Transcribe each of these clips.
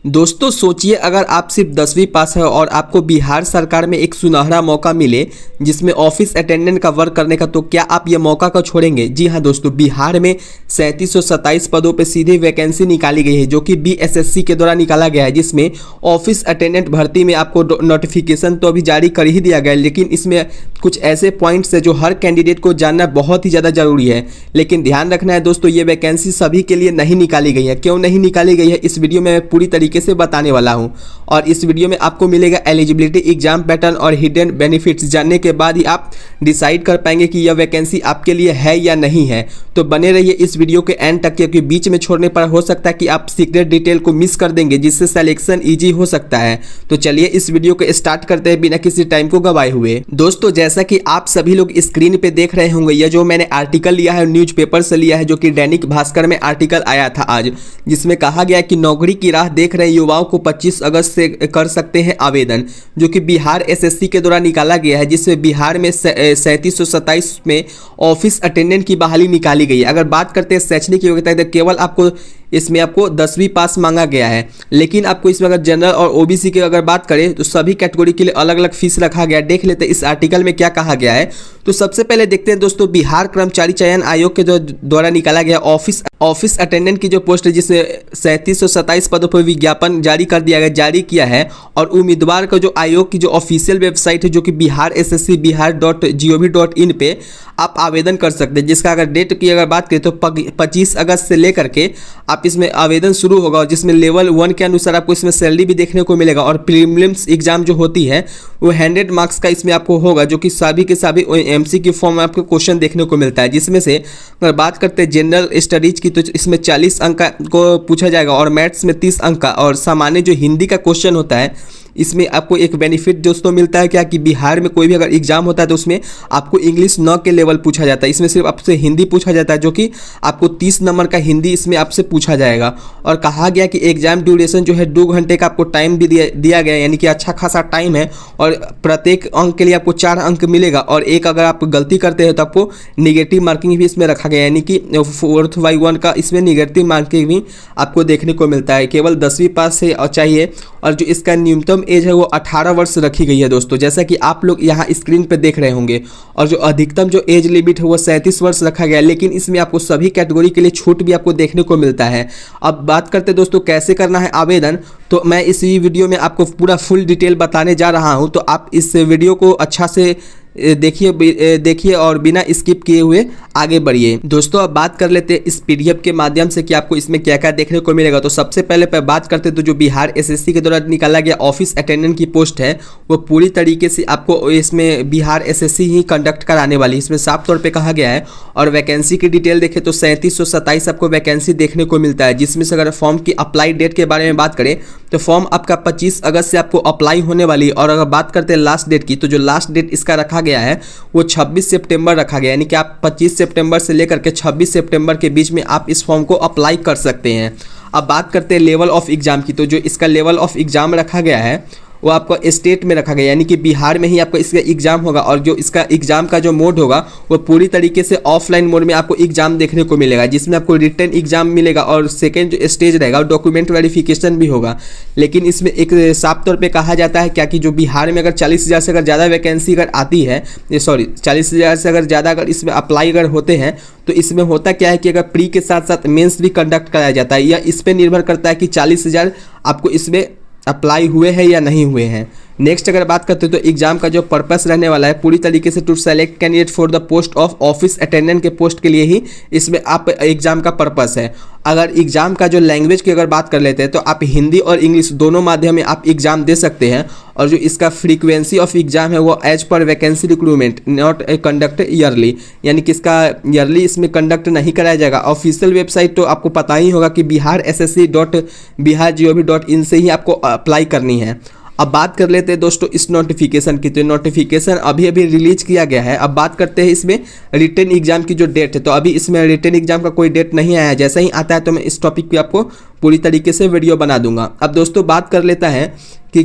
दोस्तों सोचिए, अगर आप सिर्फ 10वीं पास है और आपको बिहार सरकार में एक सुनहरा मौका मिले जिसमें ऑफिस अटेंडेंट का वर्क करने का, तो क्या आप ये मौका को छोड़ेंगे? जी हाँ दोस्तों, बिहार में 3727 पदों पे सीधे वैकेंसी निकाली गई है जो कि बीएसएससी के द्वारा निकाला गया है, जिसमें ऑफिस अटेंडेंट भर्ती में आपको नोटिफिकेशन तो अभी जारी कर ही दिया गया है, लेकिन इसमें कुछ ऐसे पॉइंट्स है जो हर कैंडिडेट को जानना बहुत ही ज़्यादा जरूरी है। लेकिन ध्यान रखना है दोस्तों, ये वैकेंसी सभी के लिए नहीं निकाली गई है। क्यों नहीं निकाली गई है इस वीडियो में मैं पूरी तरीके से बताने वाला हूं, और इस वीडियो में आपको मिलेगा एलिजिबिलिटी, एग्जाम पैटर्न और हिडन बेनिफिट्स। जानने के बाद ही आप डिसाइड कर पाएंगे कि यह वैकेंसी आपके लिए है या नहीं है। तो बने रहिए इस वीडियो के एंड तक, क्योंकि बीच में छोड़ने पर हो सकता है कि आप सीक्रेट डिटेल को मिस कर देंगे, जिससे सिलेक्शन ईजी हो सकता है। तो चलिए इस वीडियो को स्टार्ट करते हैं बिना किसी टाइम को गवाए हुए। दोस्तों जैसा कि आप सभी लोग स्क्रीन पे देख रहे होंगे, यह जो मैंने आर्टिकल लिया है न्यूज़पेपर से लिया है, जो कि दैनिक भास्कर में आर्टिकल आया था आज, जिसमें कहा गया है कि नौकरी की राह देख रहे युवाओं को 25 अगस्त से कर सकते हैं आवेदन, जो कि बिहार एसएससी के द्वारा निकाला गया है, जिसमें बिहार में 3727 में ऑफिस अटेंडेंट की बहाली निकाली गई है। अगर बात करते हैं शैक्षणिक योग्यता, तो केवल आपको इसमें आपको 10वीं पास मांगा गया है, लेकिन आपको इसमें अगर जनरल और ओबीसी की अगर बात करें तो सभी कैटेगरी के लिए अलग अलग फीस रखा गया है। देख लेते हैं इस आर्टिकल में क्या कहा गया है। तो सबसे पहले देखते हैं दोस्तों, बिहार कर्मचारी चयन आयोग के द्वारा निकाला गया ऑफिस अटेंडेंट की जो पोस्ट है, जिसमें 3727 पदों पर विज्ञापन जारी किया है, और उम्मीदवार का जो आयोग की जो ऑफिशियल वेबसाइट है, जो कि बिहार SSC bihar.gov.in पे आप आवेदन कर सकते हैं, जिसका अगर डेट की अगर बात करें तो 25 अगस्त से लेकर के आप इसमें आवेदन शुरू होगा, और जिसमें लेवल 1 के अनुसार आपको इसमें सैलरी भी देखने को मिलेगा, और प्रीलिम्स एग्जाम जो होती है वो 100 मार्क्स का इसमें आपको होगा, जो कि सभी के सभी MCQ फॉर्म में आपको क्वेश्चन देखने को मिलता है। जिसमें से अगर बात करते हैं जनरल स्टडीज की, तो इसमें 40 अंक को पूछा जाएगा, और मैथ्स में 30 अंक का, और सामान्य जो हिंदी का क्वेश्चन होता है इसमें आपको एक बेनिफिट दोस्तों मिलता है क्या, कि बिहार में कोई भी अगर एग्जाम होता है तो उसमें आपको इंग्लिश 9 के लेवल पूछा जाता है, इसमें सिर्फ आपसे हिंदी पूछा जाता है, जो कि आपको 30 नंबर का हिंदी इसमें आपसे पूछा जाएगा। और कहा गया कि एग्जाम ड्यूरेशन जो है 2 घंटे का आपको टाइम भी दिया गया है, यानी कि अच्छा खासा टाइम है, और प्रत्येक अंक के लिए आपको 4 अंक मिलेगा, और एक अगर आप गलती करते हैं तो आपको निगेटिव मार्किंग भी इसमें रखा गया है, यानी कि 4/1 का इसमें निगेटिव मार्किंग भी आपको देखने को मिलता है। केवल 10वीं पास से चाहिए, और जो इसका न्यूनतम एज है वो 18 वर्ष रखी गई है दोस्तों, जैसा कि आप लोग यहाँ स्क्रीन पे देख रहे होंगे। और जो अधिकतम जो एज लिमिट है वो 37 वर्ष रखा गया है, लेकिन इसमें आपको सभी कैटेगरी के लिए छूट भी आपको देखने को मिलता है। अब बात करते हैं दोस्तों कैसे करना है आवेदन, तो मैं इसी वीडियो में आपको पूरा फुल डिटेल बताने जा रहा हूँ, तो आप इस वीडियो को अच्छा से देखिए और बिना स्किप किए हुए आगे बढ़िए। दोस्तों अब बात कर लेते हैं इस PDF के माध्यम से कि आपको इसमें क्या क्या देखने को मिलेगा। तो सबसे पहले बात करते हैं तो जो बिहार SSC के द्वारा निकाला गया ऑफिस अटेंडेंट की पोस्ट है, वो पूरी तरीके से आपको इसमें बिहार SSC ही कंडक्ट कराने वाली, इसमें साफ तौर पर कहा गया है। और वैकेंसी की डिटेल देखें तो 3727 आपको वैकेंसी देखने को मिलता है, जिसमें से अगर फॉर्म की अप्लाई डेट के बारे में बात करें तो फॉर्म आपका 25 अगस्त से आपको अप्लाई होने वाली। और अगर बात करते हैं लास्ट डेट की, तो जो लास्ट डेट इसका रखा गया है वो 26 सितंबर रखा गया, यानी कि आप 25 सितंबर से लेकर के 26 सितंबर के बीच में आप इस फॉर्म को अप्लाई कर सकते हैं। अब बात करते हैं लेवल ऑफ एग्जाम की, तो जो इसका लेवल ऑफ एग्जाम रखा गया है वो आपको स्टेट में रखा गया, यानी कि बिहार में ही आपको इसका एग्जाम होगा, और जो इसका एग्जाम का जो मोड होगा वो पूरी तरीके से ऑफलाइन मोड में आपको एग्जाम देखने को मिलेगा, जिसमें आपको रिटन एग्जाम मिलेगा, और सेकेंड जो स्टेज रहेगा डॉक्यूमेंट वेरिफिकेशन भी होगा। लेकिन इसमें एक साफ तौर पे कहा जाता है क्या, कि जो बिहार में अगर 40,000 से अगर ज़्यादा वैकेंसी अगर आती है, 40,000 से अगर ज़्यादा अगर इसमें अप्लाई अगर होते हैं, तो इसमें होता क्या है कि अगर प्री के साथ साथ मेंस भी कंडक्ट कराया जाता है, या इस पर निर्भर करता है कि 40,000 आपको इसमें अप्लाई हुए हैं या नहीं हुए हैं। नेक्स्ट अगर बात करते हैं तो एग्जाम का जो पर्पस रहने वाला है पूरी तरीके से to select candidate for the post of office attendant के पोस्ट के लिए ही इसमें आप एग्जाम का पर्पस है। अगर एग्जाम का जो लैंग्वेज की अगर बात कर लेते हैं तो आप हिंदी और इंग्लिश दोनों माध्यम में आप एग्जाम दे सकते हैं, और जो इसका फ्रीक्वेंसी ऑफ एग्जाम है वो एज पर vacancy recruitment not conduct yearly, यानी कि इसका ईयरली इसमें कंडक्ट नहीं कराया जाएगा। ऑफिशियल वेबसाइट तो आपको पता ही होगा कि biharssc.bihar.gov.in से ही आपको अप्लाई करनी है। अब बात कर लेते हैं दोस्तों इस नोटिफिकेशन की, तो नोटिफिकेशन अभी रिलीज किया गया है। अब बात करते हैं इसमें रिटन एग्जाम की जो डेट है, तो अभी इसमें रिटन एग्जाम का कोई डेट नहीं आया है, जैसा ही आता है तो मैं इस टॉपिक पे आपको पूरी तरीके से वीडियो बना दूंगा। अब दोस्तों बात कर लेता है कि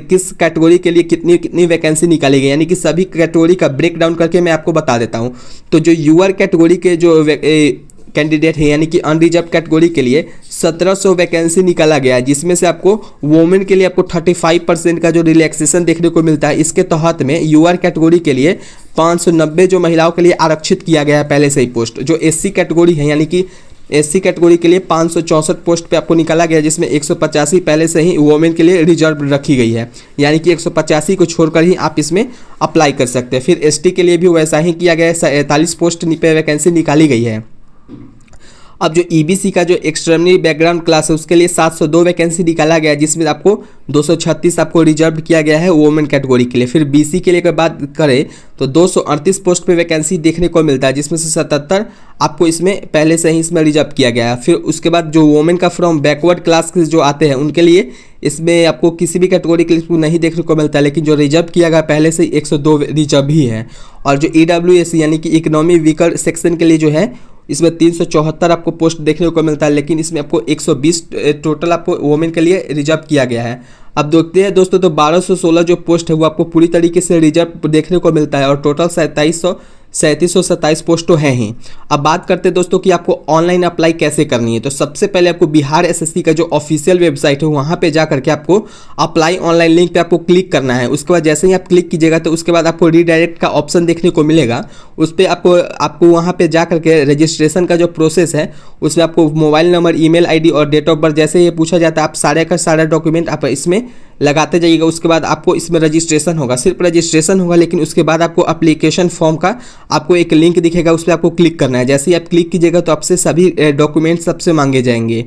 किस कैटेगरी के लिए कितनी कितनी वैकेंसी निकाली गई, यानी कि सभी कैटेगरी का ब्रेक डाउन करके मैं आपको बता देता हूँ। तो जो यूआर कैटेगरी के जो कैंडिडेट है यानी कि अनरिजर्व कैटेगरी के लिए 1700 वैकेंसी निकाला गया है, जिसमें से आपको वोमेन के लिए आपको 35% का जो रिलैक्सेशन देखने को मिलता है। इसके तहत में यूआर कैटेगरी के लिए 590 जो महिलाओं के लिए आरक्षित किया गया है पहले से ही पोस्ट। जो एससी कैटेगरी है यानी कि एससी कैटेगरी के लिए 564 पोस्ट पे आपको निकाला गया, जिसमें 185 पहले से ही वोमेन के लिए रिजर्व रखी गई है, यानी कि 185 को छोड़कर ही आप इसमें अप्लाई कर सकते हैं। फिर एसटी के लिए भी वैसा ही किया गया है, 47 पोस्ट पे वैकेंसी निकाली गई है। अब जो ईबीसी का जो एक्सट्रीमली बैकग्राउंड क्लास है उसके लिए 702 वैकेंसी निकाला गया है, जिसमें आपको 236 आपको रिजर्व किया गया है वोमेन कैटेगरी के लिए। फिर बीसी के लिए अगर बात करें तो 238 पोस्ट पे वैकेंसी देखने को मिलता है, जिसमें से 77 आपको इसमें पहले से ही इसमें रिजर्व किया गया है। फिर उसके बाद जो वोमेन का फ्रॉम बैकवर्ड क्लास जो आते हैं उनके लिए इसमें आपको किसी भी कैटेगरी के लिए नहीं देखने को मिलता है, लेकिन जो रिजर्व किया गया पहले से 102 रिजर्व ही है। और जो ईडब्ल्यूएस यानी कि इकोनॉमी वीकर सेक्शन के लिए जो है इसमें 374 आपको पोस्ट देखने को मिलता है, लेकिन इसमें आपको 120 टोटल आपको वोमेन के लिए रिजर्व किया गया है। अब देखते हैं दोस्तों, तो 1216 जो पोस्ट है वो आपको पूरी तरीके से रिजर्व देखने को मिलता है और टोटल 3727 पोस्ट तो है ही। अब बात करते हैं दोस्तों कि आपको ऑनलाइन अप्लाई कैसे करनी है। तो सबसे पहले आपको बिहार एसएससी का जो ऑफिशियल वेबसाइट है वहाँ पे जा करके आपको अप्लाई ऑनलाइन लिंक पे आपको क्लिक करना है। उसके बाद जैसे ही आप क्लिक कीजिएगा तो उसके बाद आपको रीडायरेक्ट का ऑप्शन देखने को मिलेगा। उस पर आपको वहाँ पे जा करके रजिस्ट्रेशन का जो प्रोसेस है उसमें आपको मोबाइल नंबर, ईमेल आईडी और डेट ऑफ बर्थ जैसे ये पूछा जाता है, आप सारे का सारा डॉक्यूमेंट आप इसमें लगाते जाइएगा। उसके बाद आपको इसमें रजिस्ट्रेशन होगा, सिर्फ रजिस्ट्रेशन होगा, लेकिन उसके बाद आपको एप्लीकेशन फॉर्म का आपको एक लिंक दिखेगा, उस पर आपको क्लिक करना है। जैसे ही आप क्लिक कीजिएगा तो आपसे सभी डॉक्यूमेंट सबसे मांगे जाएंगे।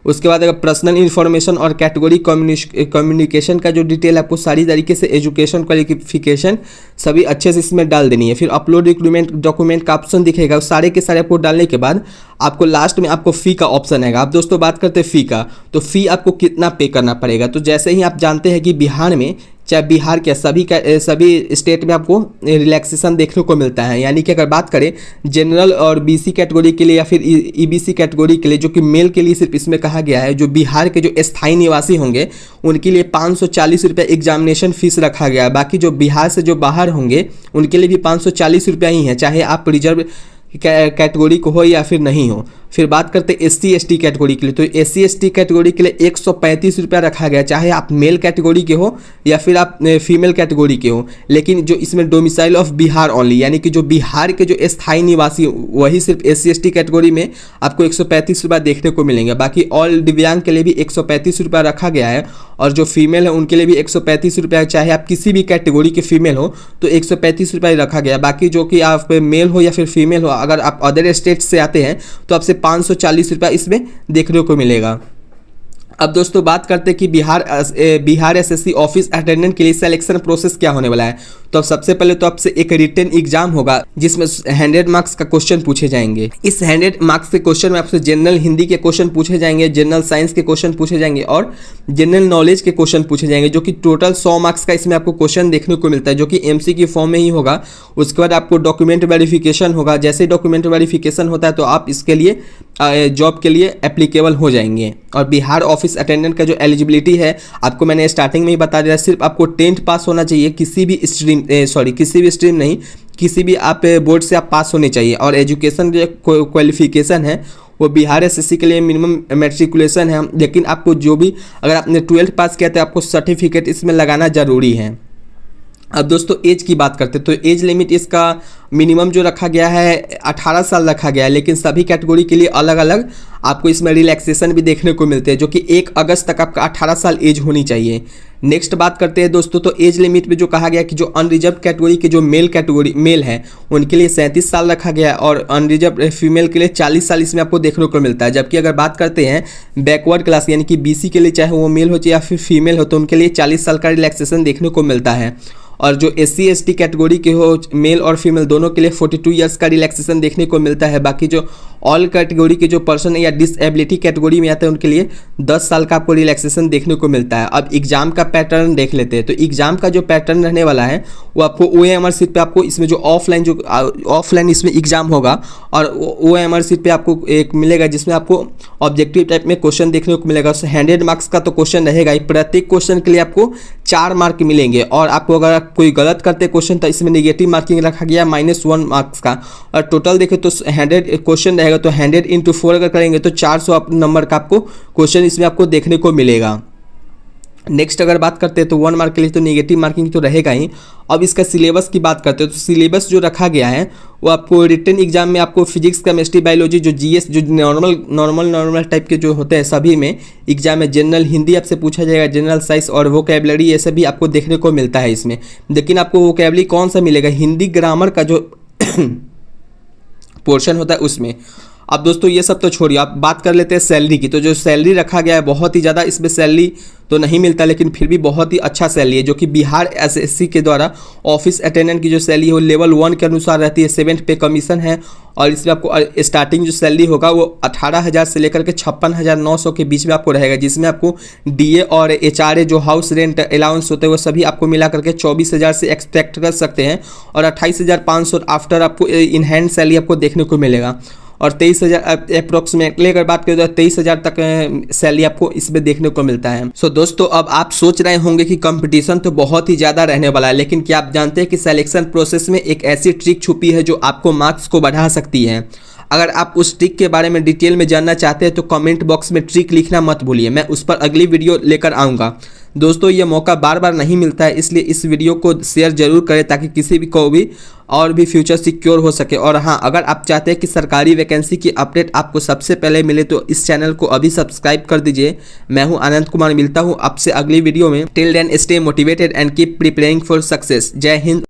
उसके बाद अगर पर्सनल इन्फॉर्मेशन और कैटेगरी कम्युनिकेशन का जो डिटेल आपको सारी तरीके से एजुकेशन क्वालिफिकेशन सभी अच्छे से इसमें डाल देनी है। फिर अपलोड रिक्रूटमेंट डॉक्यूमेंट का ऑप्शन दिखेगा, उस सारे के सारे आपको डालने के बाद आपको लास्ट में आपको फ़ी का ऑप्शन आएगा। अब दोस्तों बात करते हैं फ़ी का, तो फ़ी आपको कितना पे करना पड़ेगा। तो जैसे ही आप जानते हैं कि बिहार में, चाहे बिहार के सभी स्टेट में आपको रिलैक्सेशन देखने को मिलता है, यानी कि अगर बात करें जनरल और बीसी कैटेगरी के लिए या फिर ईबीसी कैटेगरी के लिए, जो कि मेल के लिए सिर्फ इसमें कहा गया है, जो बिहार के जो स्थायी निवासी होंगे उनके लिए 540 रुपये एग्जामिनेशन फीस रखा गया है। बाकी जो बिहार से जो बाहर होंगे उनके लिए भी 540 रुपया ही है, चाहे आप रिजर्व कैटेगरी को हो या फिर नहीं हो। फिर बात करते हैं एससी एसटी कैटेगरी के लिए, तो एससी एसटी कैटेगरी के लिए 135 रुपया रखा गया, चाहे आप मेल कैटेगरी के हो या फिर आप फीमेल कैटेगरी के हो। लेकिन जो इसमें डोमिसाइल ऑफ बिहार ओनली, यानी कि जो बिहार के जो स्थायी निवासी वही सिर्फ एससी एसटी कैटेगरी में आपको 135 रुपया देखने को मिलेंगे। बाकी ऑल दिव्यांग के लिए भी 135 रुपया रखा गया है, और जो फीमेल है उनके लिए भी 135 रुपया है, चाहे आप किसी भी कैटेगरी के फीमेल हो तो 135 रुपया रखा गया। बाकी जो कि आप मेल हो या फिर फीमेल हो, अगर आप अदर स्टेट से आते हैं तो आपसे 540 रुपया इसमें देखने को मिलेगा। अब दोस्तों बात करते हैं कि बिहार एसएससी ऑफिस अटेंडेंट के लिए सिलेक्शन प्रोसेस क्या होने वाला है। तो अब सबसे पहले तो आपसे एक रिटन एग्जाम होगा जिसमें 100 मार्क्स का क्वेश्चन पूछे जाएंगे। इस 100 मार्क्स के क्वेश्चन में आपसे जनरल हिंदी के क्वेश्चन पूछे जाएंगे, जनरल साइंस के क्वेश्चन पूछे जाएंगे और जनरल नॉलेज के क्वेश्चन पूछे जाएंगे, जो कि टोटल 100 मार्क्स का इसमें आपको क्वेश्चन देखने को मिलता है, जो कि एमसीक्यू फॉर्म में ही होगा। उसके बाद आपको डॉक्यूमेंट वेरिफिकेशन होगा, जैसे डॉक्यूमेंट वेरिफिकेशन होता है तो आप इसके लिए जॉब के लिए एप्लीकेबल हो जाएंगे। और बिहार ऑफिस अटेंडेंट का जो एलिजिबिलिटी है आपको मैंने स्टार्टिंग में ही बता दिया, सिर्फ आपको 10th पास होना चाहिए, किसी भी स्ट्रीम नहीं, किसी भी आप बोर्ड से आप पास होने चाहिए। और एजुकेशन जो क्वालिफिकेशन है वो बिहार एसएससी के लिए मिनिमम मैट्रिकुलेशन है, लेकिन आपको जो भी अगर आपने 12th पास किया तो आपको सर्टिफिकेट इसमें लगाना ज़रूरी है। अब दोस्तों एज की बात करते हैं, तो एज लिमिट इसका मिनिमम जो रखा गया है 18 साल रखा गया है, लेकिन सभी कैटेगरी के लिए अलग अलग आपको इसमें रिलैक्सेशन भी देखने को मिलते हैं, जो कि 1 अगस्त तक आपका 18 साल एज होनी चाहिए। नेक्स्ट बात करते हैं दोस्तों, तो एज लिमिट में जो कहा गया कि जो अनरिजर्व कैटेगरी के जो मेल है उनके लिए 37 साल रखा गया है, और अनरिजर्व फीमेल के लिए 40 साल इसमें आपको देखने को मिलता है। जबकि अगर बात करते हैं बैकवर्ड क्लास यानी कि बीसी के लिए, चाहे वो मेल हो या फिर फीमेल हो, तो उनके लिए 40 साल का रिलैक्सेशन देखने को मिलता है। और जो एससी एसटी कैटेगरी के हो मेल और फीमेल दोनों के लिए 42 ईयर्स का रिलैक्सेशन देखने को मिलता है। बाकी जो ऑल कैटेगरी के जो पर्सन या डिसेबिलिटी कैटेगरी में आते हैं उनके लिए 10 साल का आपको रिलैक्सेशन देखने को मिलता है। अब एग्जाम का पैटर्न देख लेते हैं, तो एग्जाम का जो पैटर्न रहने वाला है वो आपको OMR सीट पे आपको इसमें जो ऑफलाइन इसमें एग्जाम होगा, और OMR सीट पे आपको एक मिलेगा जिसमें आपको ऑब्जेक्टिव टाइप में क्वेश्चन देखने को मिलेगा। 100 मार्क्स का तो क्वेश्चन रहेगा ही, प्रत्येक क्वेश्चन के लिए आपको 4 मार्क मिलेंगे। और आपको अगर आप कोई गलत करते क्वेश्चन तो इसमें नेगेटिव मार्किंग रखा गया -1 मार्क्स का। और टोटल देखें तो 100 क्वेश्चन रहेगा, तो 100 × 4 अगर करेंगे तो 400 नंबर का आपको क्वेश्चन इसमें आपको देखने को मिलेगा। नेक्स्ट अगर बात करते हैं तो 1 मार्क के लिए तो नेगेटिव मार्किंग तो रहेगा ही। अब इसका सिलेबस की बात करते हैं तो सिलेबस जो रखा गया है वो आपको रिटन एग्जाम में आपको फिजिक्स, केमिस्ट्री, बायोलॉजी, जो जीएस, जो नॉर्मल टाइप के जो होते हैं सभी में एग्जाम में, जनरल हिंदी आपसे पूछा जाएगा, जनरल साइंस और वोकैबुलरी, ये सभी आपको देखने को मिलता है इसमें। लेकिन आपको वोकैबुलरी कौन सा मिलेगा, हिंदी ग्रामर का जो पोर्शन होता है उसमें। अब दोस्तों ये सब तो छोड़िए, आप बात कर लेते हैं सैलरी की। तो जो सैलरी रखा गया है बहुत ही ज़्यादा इसमें सैलरी तो नहीं मिलता, लेकिन फिर भी बहुत ही अच्छा सैलरी है, जो कि बिहार एसएससी के द्वारा ऑफिस अटेंडेंट की जो सैलरी है वो लेवल 1 के अनुसार रहती है। 7th पे कमीशन है और इसमें आपको स्टार्टिंग जो सैलरी होगा वो 18,000 से लेकर के 56,900 के बीच में आपको रहेगा, जिसमें आपको डीए और एचआरए जो हाउस रेंट अलाउंस होते हैं वो सभी आपको मिला करके 24,000 से एक्सपेक्ट कर सकते हैं। और 28,500 आफ्टर आपको इन हैंड सैलरी आपको देखने को मिलेगा। और 23,000 अप्रोक्सीमेटली अगर बात करें तो 23,000 तक सैलरी आपको इसमें देखने को मिलता है। सो दोस्तों अब आप सोच रहे होंगे कि कंपटीशन तो बहुत ही ज़्यादा रहने वाला है, लेकिन क्या आप जानते हैं कि सिलेक्शन प्रोसेस में एक ऐसी ट्रिक छुपी है जो आपको मार्क्स को बढ़ा सकती है। अगर आप उस ट्रिक के बारे में डिटेल में जानना चाहते हैं तो कमेंट बॉक्स में ट्रिक लिखना मत भूलिए, मैं उस पर अगली वीडियो लेकर आऊँगा। दोस्तों ये मौका बार बार नहीं मिलता है, इसलिए इस वीडियो को शेयर जरूर करें ताकि किसी भी को भी और भी फ्यूचर सिक्योर हो सके। और हाँ, अगर आप चाहते हैं कि सरकारी वैकेंसी की अपडेट आपको सबसे पहले मिले तो इस चैनल को अभी सब्सक्राइब कर दीजिए। मैं हूं आनंद कुमार, मिलता हूं आपसे अगली वीडियो में। Till then stay motivated and keep preparing for success. जय हिंद।